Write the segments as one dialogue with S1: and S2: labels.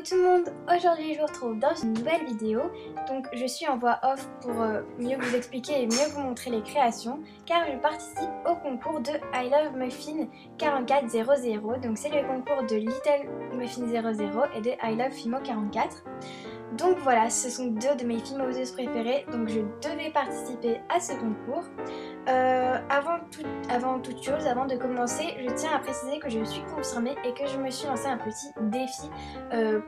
S1: tout le monde, aujourd'hui je vous retrouve dans une nouvelle vidéo. Donc je suis en voix off pour mieux vous expliquer et mieux vous montrer les créations, car je participe au concours de I Love Muffin 4400. Donc c'est le concours de Little Muffin 00 et de I Love Fimo 44. Donc voilà, ce sont deux de mes fimoseuses préférées, donc je devais participer à ce concours. Avant toute chose, avant de commencer, je tiens à préciser que je suis confirmée et que je me suis lancé un petit défi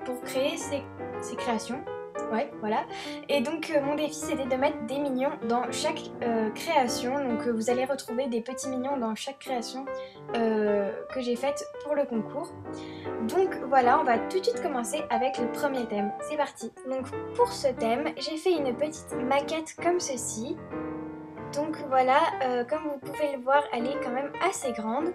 S1: pour créer ces créations. Ouais, voilà. Et donc mon défi c'était de mettre des mignons dans chaque création. Donc vous allez retrouver des petits mignons dans chaque création que j'ai faite pour le concours. Donc voilà, on va tout de suite commencer avec le premier thème. C'est parti. Donc pour ce thème, j'ai fait une petite maquette comme ceci. Donc voilà, comme vous pouvez le voir, elle est quand même assez grande.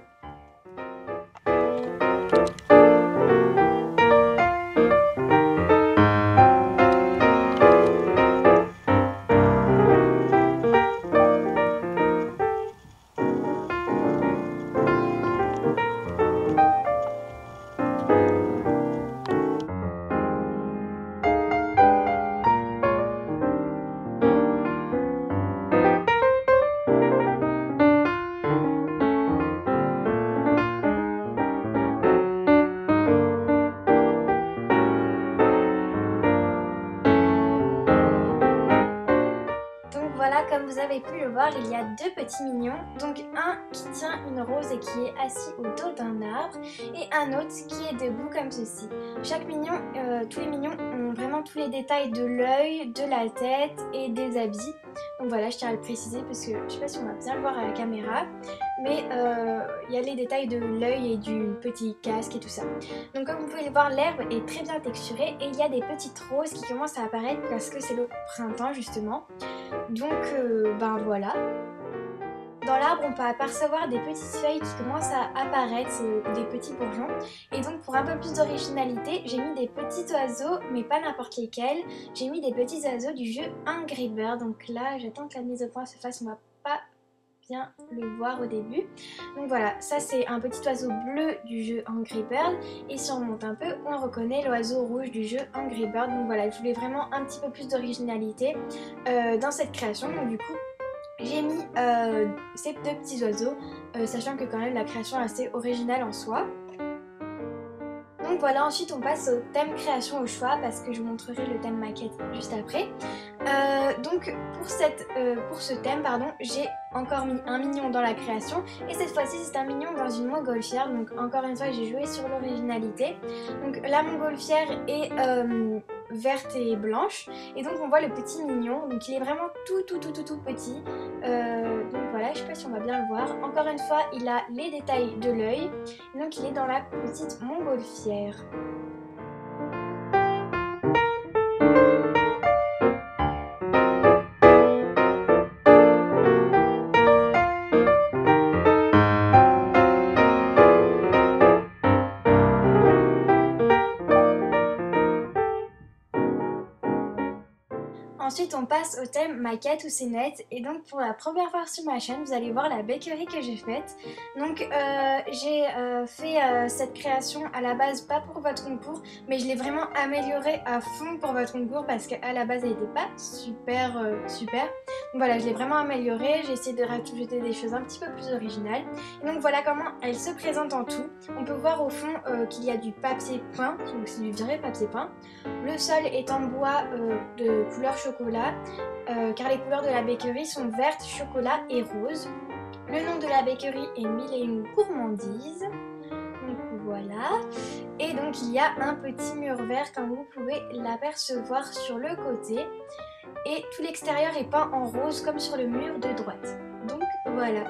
S1: Voilà, comme vous avez pu le voir, il y a deux petits mignons. Donc un qui tient une rose et qui est assis au dos d'un arbre, et un autre qui est debout comme ceci. Chaque mignon, tous les mignons ont vraiment tous les détails de l'œil, de la tête et des habits. Donc voilà, je tiens à le préciser parce que je ne sais pas si on va bien le voir à la caméra, mais il y a les détails de l'œil et du petit casque et tout ça. Donc comme vous pouvez le voir, l'herbe est très bien texturée et il y a des petites roses qui commencent à apparaître parce que c'est le printemps justement. Donc ben voilà. Dans l'arbre, on peut apercevoir des petites feuilles qui commencent à apparaître, des petits bourgeons. Et donc pour un peu plus d'originalité, j'ai mis des petits oiseaux, mais pas n'importe lesquels. J'ai mis des petits oiseaux du jeu Angry Bird. Donc là, j'attends que la mise au point se fasse, on va pas bien le voir au début. Donc voilà, ça c'est un petit oiseau bleu du jeu Angry Bird. Et si on remonte un peu, on reconnaît l'oiseau rouge du jeu Angry Bird. Donc voilà, je voulais vraiment un petit peu plus d'originalité dans cette création. Donc du coup, j'ai mis ces deux petits oiseaux, sachant que quand même la création est assez originale en soi. Donc voilà, ensuite on passe au thème création au choix parce que je vous montrerai le thème maquette juste après. Donc pour ce thème, j'ai encore mis un mignon dans la création et cette fois-ci c'est un mignon dans une montgolfière. Donc encore une fois j'ai joué sur l'originalité. Donc la montgolfière est verte et blanche et donc on voit le petit mignon, donc il est vraiment tout petit. Donc voilà, je sais pas si on va bien le voir. Encore une fois il a les détails de l'œil, donc il est dans la petite montgolfière. Ensuite on passe au thème maquette ou scénette et donc pour la première fois sur ma chaîne vous allez voir la bakery que j'ai faite. Donc j'ai fait cette création à la base pas pour votre concours mais je l'ai vraiment améliorée à fond pour votre concours parce qu'à la base elle n'était pas super. Donc voilà, je l'ai vraiment améliorée, j'ai essayé de rajouter des choses un petit peu plus originales. Et donc voilà comment elle se présente en tout. On peut voir au fond qu'il y a du papier peint, donc c'est du vrai papier peint. Le sol est en bois de couleur chocolat, car les couleurs de la bakery sont verte, chocolat et rose. Le nom de la bakery est Mille et une gourmandises. Donc voilà. Et donc il y a un petit mur vert comme vous pouvez l'apercevoir sur le côté. Et tout l'extérieur est peint en rose comme sur le mur de droite. Donc voilà.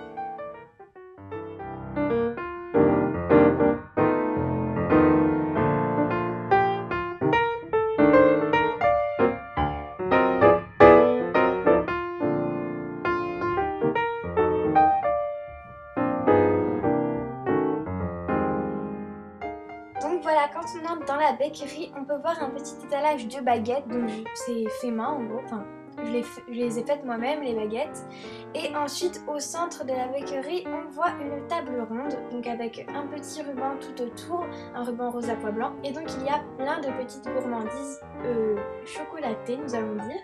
S1: Donc voilà, quand on entre dans la bakery, on peut voir un petit étalage de baguettes, donc c'est fait main en gros, enfin je les ai faites moi-même, les baguettes. Et ensuite au centre de la bakery on voit une table ronde, donc avec un petit ruban tout autour, un ruban rose à pois blanc. Et donc il y a plein de petites gourmandises chocolatées, nous allons dire.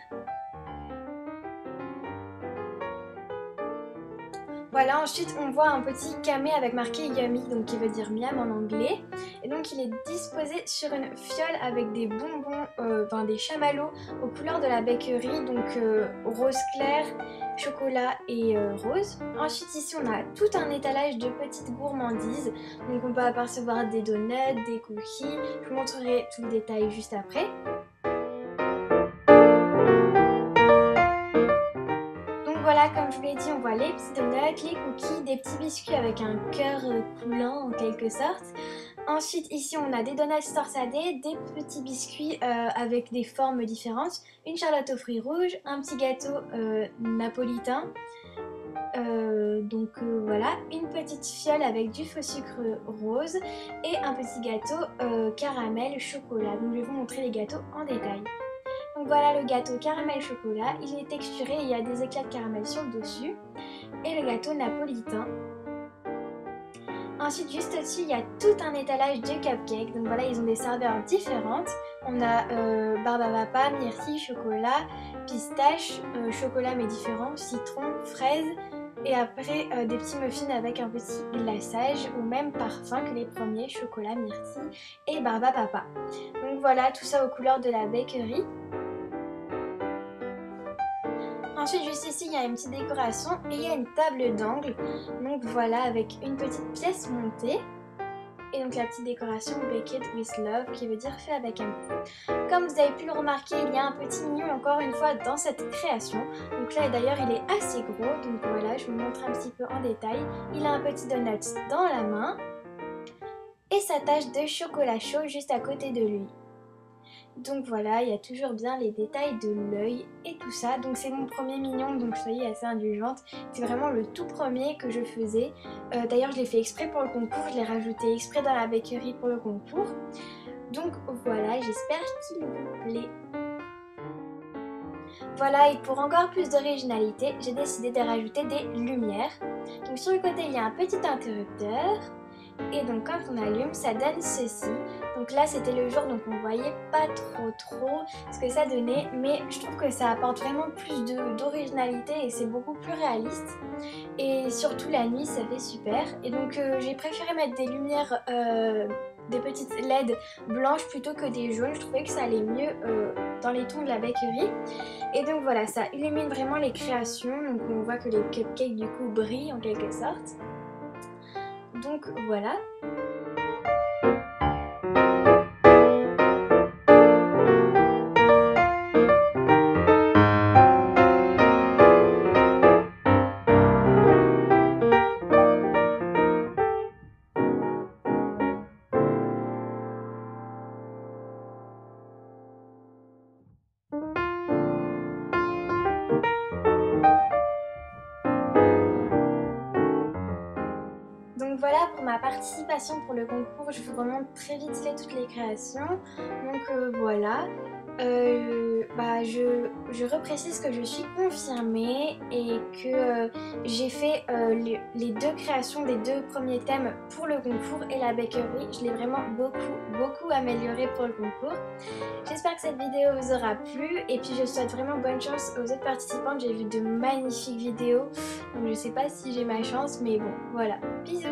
S1: Voilà, ensuite on voit un petit camé avec marqué Yummy, donc qui veut dire miam en anglais. Et donc il est disposé sur une fiole avec des bonbons, enfin des chamallows aux couleurs de la bakery, donc rose clair, chocolat et rose. Ensuite ici on a tout un étalage de petites gourmandises, donc on peut apercevoir des donuts, des cookies. Je vous montrerai tout le détail juste après. Voilà, comme je vous l'ai dit, on voit les petits donuts, les cookies, des petits biscuits avec un cœur coulant en quelque sorte. Ensuite, ici, on a des donuts torsadés, des petits biscuits avec des formes différentes, une charlotte aux fruits rouges, un petit gâteau napolitain. Voilà, une petite fiole avec du faux sucre rose et un petit gâteau caramel chocolat. Donc, je vais vous montrer les gâteaux en détail. Donc voilà le gâteau caramel chocolat, il est texturé et il y a des éclats de caramel sur le dessus. Et le gâteau napolitain. Ensuite juste au-dessus il y a tout un étalage de cupcakes. Donc voilà, ils ont des saveurs différentes. On a barbe à papa, myrtille, chocolat, pistache, chocolat mais différent, citron, fraise. Et après des petits muffins avec un petit glaçage au même parfum que les premiers, chocolat, myrtille et barbe à papa. Donc voilà, tout ça aux couleurs de la bakery. Ensuite juste ici il y a une petite décoration et il y a une table d'angle, donc voilà, avec une petite pièce montée. Et donc la petite décoration Baked with Love qui veut dire fait avec amour. Comme vous avez pu le remarquer, il y a un petit mignon encore une fois dans cette création. Donc là d'ailleurs il est assez gros, donc voilà, je vous montre un petit peu en détail. Il a un petit donut dans la main et sa tache de chocolat chaud juste à côté de lui. Donc voilà, il y a toujours bien les détails de l'œil et tout ça. Donc c'est mon premier mignon, donc soyez assez indulgente. C'est vraiment le tout premier que je faisais. D'ailleurs je l'ai fait exprès pour le concours, je l'ai rajouté exprès dans la bakery pour le concours. Donc voilà, j'espère qu'il vous plaît. Voilà, et pour encore plus d'originalité, j'ai décidé de rajouter des lumières. Donc sur le côté il y a un petit interrupteur. Et donc quand on allume, ça donne ceci. Donc là c'était le jour, donc on voyait pas trop ce que ça donnait. Mais je trouve que ça apporte vraiment plus d'originalité et c'est beaucoup plus réaliste. Et surtout la nuit ça fait super. Et donc j'ai préféré mettre des lumières, des petites LED blanches plutôt que des jaunes. Je trouvais que ça allait mieux dans les tons de la bakery. Et donc voilà, ça illumine vraiment les créations. Donc on voit que les cupcakes du coup brillent en quelque sorte. Donc voilà. Donc voilà pour ma participation pour le concours, je vous remonte très vite fait toutes les créations. Donc voilà, je reprécise que je suis confirmée et que j'ai fait les deux créations des deux premiers thèmes pour le concours et la bakery. Je l'ai vraiment beaucoup amélioré pour le concours. J'espère que cette vidéo vous aura plu et puis je souhaite vraiment bonne chance aux autres participantes. J'ai vu de magnifiques vidéos, donc je sais pas si j'ai ma chance, mais bon, voilà. Bisous!